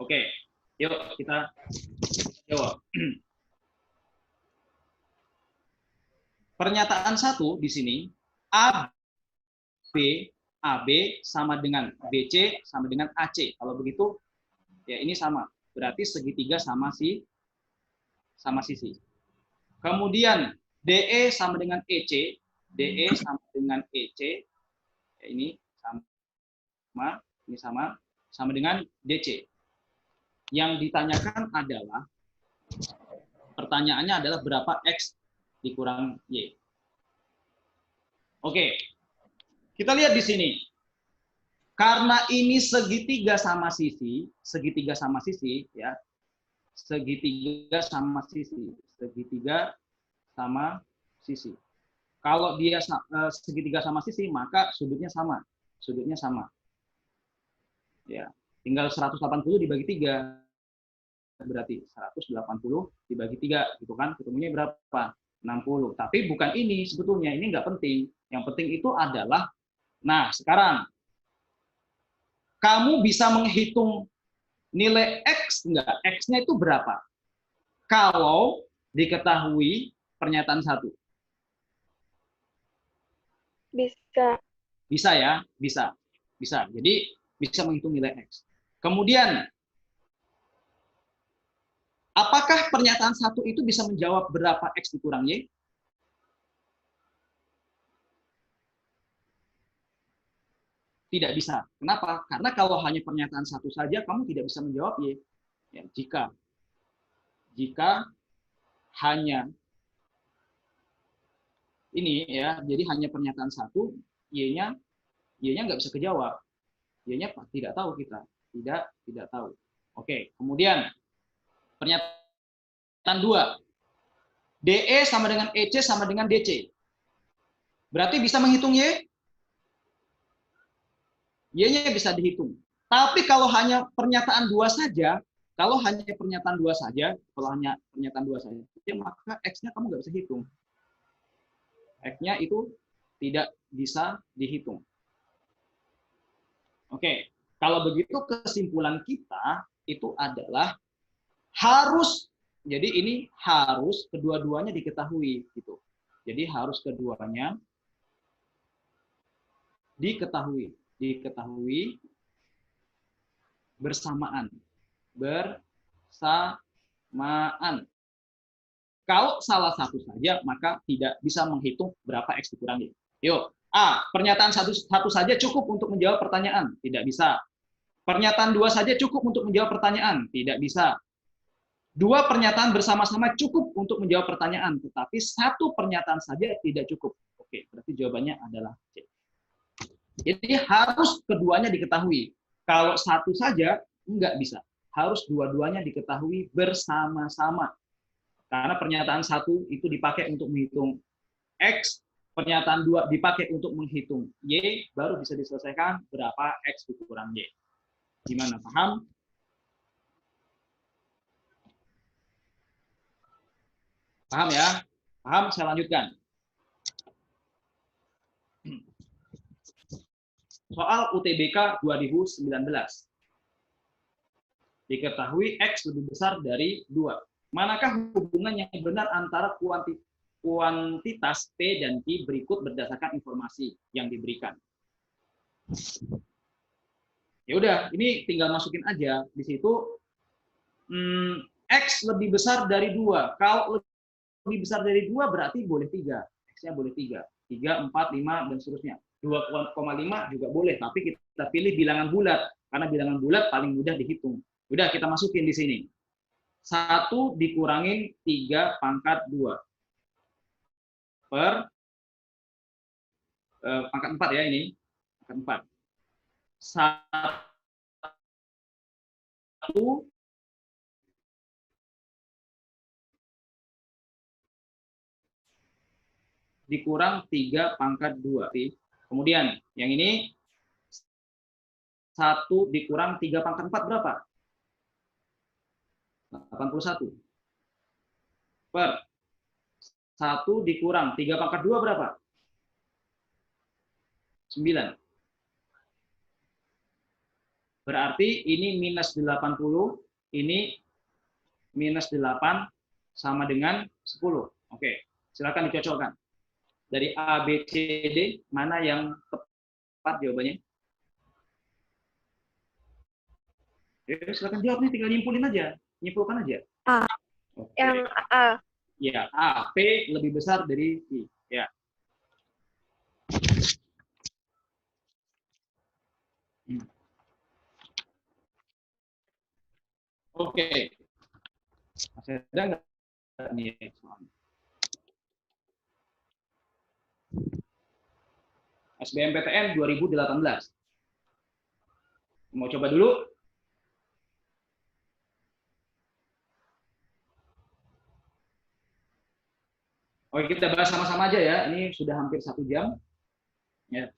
Oke, yuk kita jawab. Pernyataan 1 di sini, AB sama dengan BC sama dengan AC. Kalau begitu, ya ini sama. Berarti segitiga sama sisi. Kemudian DE sama dengan EC, DE sama dengan EC, ya ini sama dengan DC. Yang ditanyakan adalah, pertanyaannya adalah berapa X dikurang Y. Oke, kita lihat di sini. Karena ini segitiga sama sisi ya, segitiga sama sisi. Kalau dia segitiga sama sisi, maka sudutnya sama. Ya, tinggal 180 dibagi 3. Berarti 180 dibagi 3, gitu kan? Ketemunya berapa? 60. Tapi bukan ini sebetulnya, ini nggak penting. Yang penting itu adalah, nah sekarang, kamu bisa menghitung nilai X enggak? X-nya itu berapa? Kalau diketahui pernyataan 1. Bisa. Bisa ya? Bisa. Jadi bisa menghitung nilai X. Kemudian, apakah pernyataan 1 itu bisa menjawab berapa X dikurang Y? Tidak bisa. Kenapa? Karena kalau hanya pernyataan 1 saja, kamu tidak bisa menjawab Y. Ya, jika hanya ini ya, jadi hanya pernyataan 1, Y-nya nggak bisa kejawab. Y-nya tidak tahu kita. Tidak tahu. Oke, kemudian pernyataan 2. DE sama dengan EC sama dengan DC. Berarti bisa menghitung Y? Y-nya bisa dihitung. Tapi kalau hanya pernyataan 2 saja, maka X-nya kamu nggak bisa hitung. X-nya itu tidak bisa dihitung. Oke, kalau begitu kesimpulan kita itu adalah harus, jadi ini harus kedua-duanya diketahui gitu. Jadi harus keduanya diketahui bersamaan. Kalau salah satu saja, maka tidak bisa menghitung berapa X dikurangi. Yuk, A, pernyataan satu saja cukup untuk menjawab pertanyaan. Tidak bisa. Pernyataan 2 saja cukup untuk menjawab pertanyaan. Tidak bisa. 2 pernyataan bersama-sama cukup untuk menjawab pertanyaan. Tetapi 1 pernyataan saja tidak cukup. Oke, berarti jawabannya adalah C. Jadi harus keduanya diketahui. Kalau 1 saja, enggak bisa. Harus dua-duanya diketahui bersama-sama. Karena pernyataan 1 itu dipakai untuk menghitung X, pernyataan 2 dipakai untuk menghitung Y, baru bisa diselesaikan berapa X dikurang Y. Gimana, paham? Paham ya? Paham? Saya lanjutkan. Soal UTBK 2019. Diketahui X lebih besar dari 2. Manakah hubungan yang benar antara kuantitas P dan Q berikut berdasarkan informasi yang diberikan? Ya udah, ini tinggal masukin aja di situ. X lebih besar dari 2. Kalau lebih besar dari 2 berarti boleh 3. X-nya boleh 3. 3, 4, 5 dan seterusnya. 2,5 juga boleh, tapi kita pilih bilangan bulat karena bilangan bulat paling mudah dihitung. Udah, kita masukin di sini. 1 dikurangin 3 pangkat 2 per pangkat 4 ya ini. Pangkat 4. 1 dikurang 3 pangkat 2. Kemudian yang ini 1 dikurang 3 pangkat 4 berapa? 81. Per 1 dikurang 3 pangkat 2 berapa? 9. Berarti ini minus 80, ini minus 8 sama dengan 10. Oke, silakan dicocokkan. Dari A, B, C, D, mana yang tepat jawabannya? Silakan jawab nih, tinggal nyimpulin aja. Nyimpulkan aja. A. Oke. Yang A. Ya, A, P lebih besar dari I. Ya. Oke. Masih ada nggak nih soalnya? SBMPTN 2018. Mau coba dulu? Oke, kita bahas sama-sama aja ya. Ini sudah hampir 1 jam. Ya.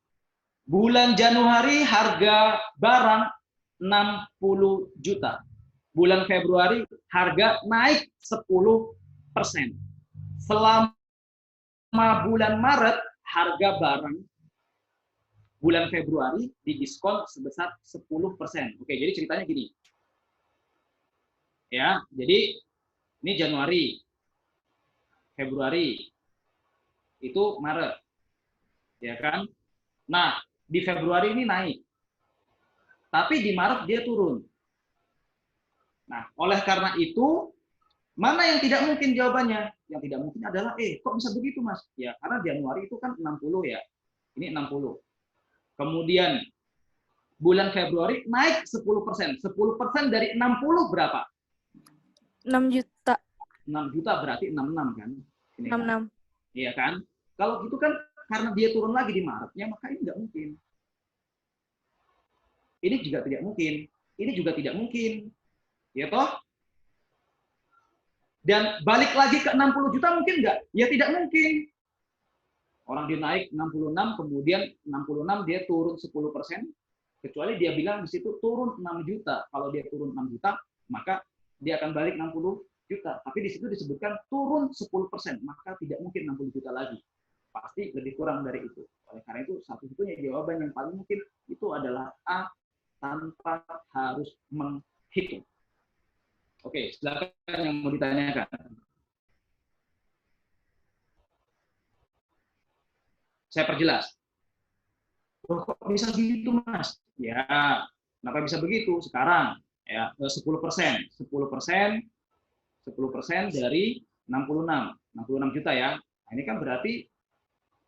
Bulan Januari harga barang 60 juta. Bulan Februari harga naik 10%. Selama bulan Maret harga barang bulan Februari didiskon sebesar 10%. Oke, jadi ceritanya gini. Ya, jadi ini Januari, Februari, itu Maret, ya kan? Nah, di Februari ini naik, tapi di Maret dia turun. Nah, oleh karena itu, mana yang tidak mungkin jawabannya? Yang tidak mungkin adalah, kok bisa begitu, Mas? Ya, karena Januari itu kan 60 ya, ini 60. Kemudian, bulan Februari naik 10%. 10% dari 60 berapa? 6 juta. 6 juta berarti 66 kan? Ini 66. Iya kan? Kalau gitu kan karena dia turun lagi di Maretnya, maka ini nggak mungkin. Ini juga tidak mungkin. Ini juga tidak mungkin. Ya toh? Dan balik lagi ke 60 juta mungkin nggak? Ya tidak mungkin. Orang dia naik 66, kemudian 66 dia turun 10%, kecuali dia bilang di situ turun 6 juta. Kalau dia turun 6 juta, maka dia akan balik 60 juta. Tapi di situ disebutkan turun 10%, maka tidak mungkin 60 juta lagi. Pasti lebih kurang dari itu. Oleh karena itu, satu-satunya jawaban yang paling mungkin itu adalah A, tanpa harus menghitung. Oke, silakan yang mau ditanyakan. Saya perjelas. Oh, kok bisa gitu, Mas? Ya, kenapa bisa begitu? Sekarang, ya 10%. 10% dari 66 juta ya. Nah, ini kan berarti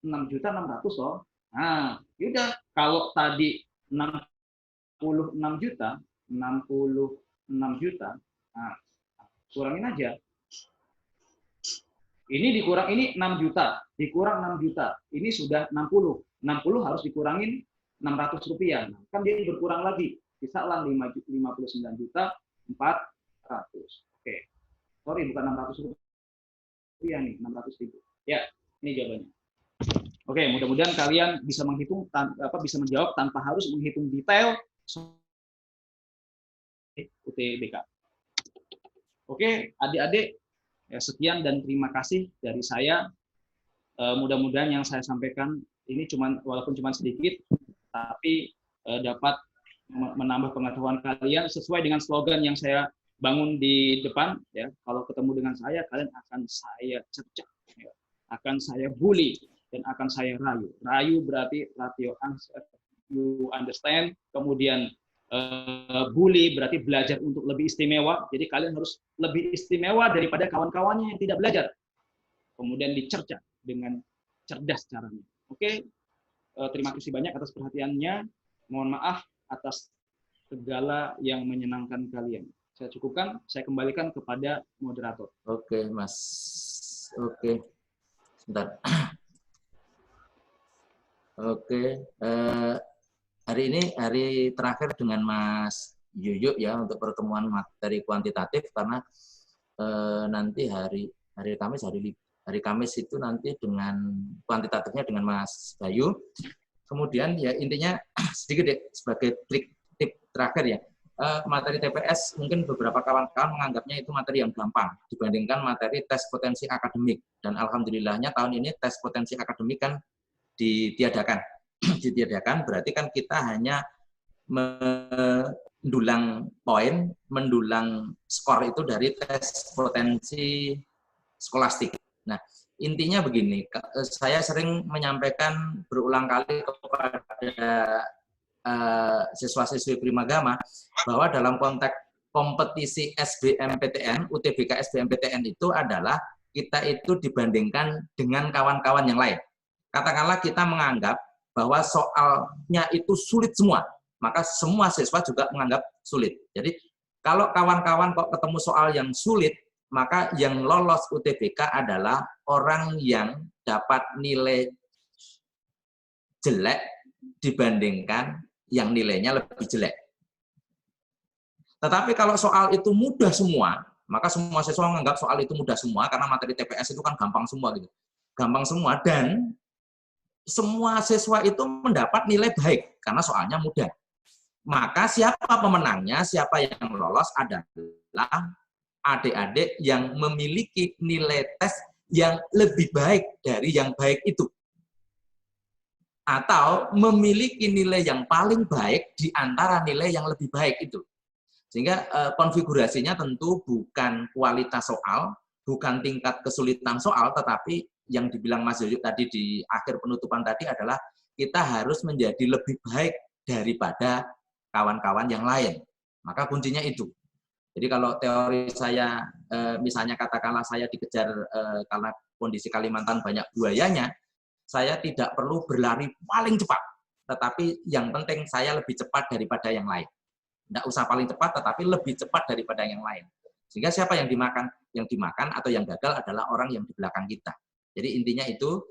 6.600.000 loh. Nah, yaudah kalau tadi 66 juta, 66 juta, nah, kurangin aja. Ini dikurang, ini 6 juta, dikurang 6 juta. Ini sudah 60. 60 harus dikurangin 600 rupiah. Nah, kan dia berkurang lagi. Bisalah 59 juta 400. Oke. Sorry, bukan 600 rupiah nih, 600 ribu. Ya, ini jawabannya. Oke, mudah-mudahan kalian bisa menghitung, bisa menjawab tanpa harus menghitung detail UTBK. Oke, adik-adik, ya, sekian dan terima kasih dari saya. Mudah-mudahan yang saya sampaikan ini walaupun cuma sedikit, tapi dapat menambah pengetahuan kalian sesuai dengan slogan yang saya bangun di depan. Ya, kalau ketemu dengan saya, kalian akan saya cercah, ya, akan saya bully, dan akan saya rayu. Rayu berarti ratio you understand. Kemudian bully berarti belajar untuk lebih istimewa. Jadi kalian harus lebih istimewa daripada kawan-kawannya yang tidak belajar. Kemudian dicerca dengan cerdas caranya. Oke, terima kasih banyak atas perhatiannya. Mohon maaf atas segala yang menyenangkan kalian. Saya cukupkan, saya kembalikan kepada moderator. Oke, Mas. Oke, sebentar. Oke, hari ini hari terakhir dengan Mas Yuyuk ya untuk pertemuan materi kuantitatif, karena nanti hari Kamis itu nanti dengan kuantitatifnya dengan Mas Bayu. Kemudian ya intinya sedikit deh, sebagai tip terakhir ya, materi TPS mungkin beberapa kawan-kawan menganggapnya itu materi yang gampang dibandingkan materi tes potensi akademik, dan alhamdulillahnya tahun ini tes potensi akademik kan ditiadakan. Ditiadakan berarti kan kita hanya mendulang poin, mendulang skor itu dari tes potensi skolastik. Nah, intinya begini, saya sering menyampaikan berulang kali kepada siswa-siswi Primagama bahwa dalam konteks kompetisi SBMPTN, UTBK SBMPTN itu adalah kita itu dibandingkan dengan kawan-kawan yang lain. Katakanlah kita menganggap bahwa soalnya itu sulit semua, maka semua siswa juga menganggap sulit. Jadi kalau kawan-kawan kok ketemu soal yang sulit, maka yang lolos UTBK adalah orang yang dapat nilai jelek dibandingkan yang nilainya lebih jelek. Tetapi kalau soal itu mudah semua, maka semua siswa menganggap soal itu mudah semua, karena materi TPS itu kan gampang semua gitu. Gampang semua, dan semua siswa itu mendapat nilai baik, karena soalnya mudah. Maka siapa pemenangnya, siapa yang lolos adalah adik-adik yang memiliki nilai tes yang lebih baik dari yang baik itu. Atau memiliki nilai yang paling baik di antara nilai yang lebih baik itu. Sehingga konfigurasinya tentu bukan kualitas soal, bukan tingkat kesulitan soal, tetapi yang dibilang Mas Yoyo tadi di akhir penutupan tadi adalah kita harus menjadi lebih baik daripada kawan-kawan yang lain. Maka kuncinya itu. Jadi kalau teori saya, misalnya katakanlah saya dikejar karena kondisi Kalimantan banyak buayanya, saya tidak perlu berlari paling cepat, tetapi yang penting saya lebih cepat daripada yang lain. Tidak usah paling cepat, tetapi lebih cepat daripada yang lain. Sehingga siapa yang dimakan? Yang dimakan atau yang gagal adalah orang yang di belakang kita. Jadi intinya itu,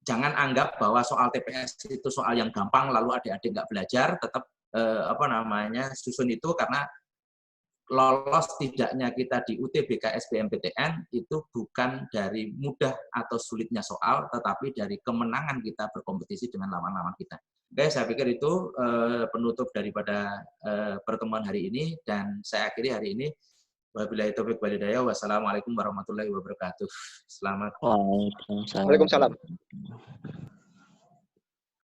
jangan anggap bahwa soal TPS itu soal yang gampang, lalu adik-adik nggak belajar, tetap susun itu, karena lolos tidaknya kita di UTBK SBMPTN itu bukan dari mudah atau sulitnya soal, tetapi dari kemenangan kita berkompetisi dengan lawan-lawan kita. Oke, saya pikir itu penutup daripada pertemuan hari ini, dan saya akhiri hari ini. Wabillahi taufiq wal hidayah. Wassalamualaikum warahmatullahi wabarakatuh. Selamat. Waalaikumsalam. Waalaikumsalam.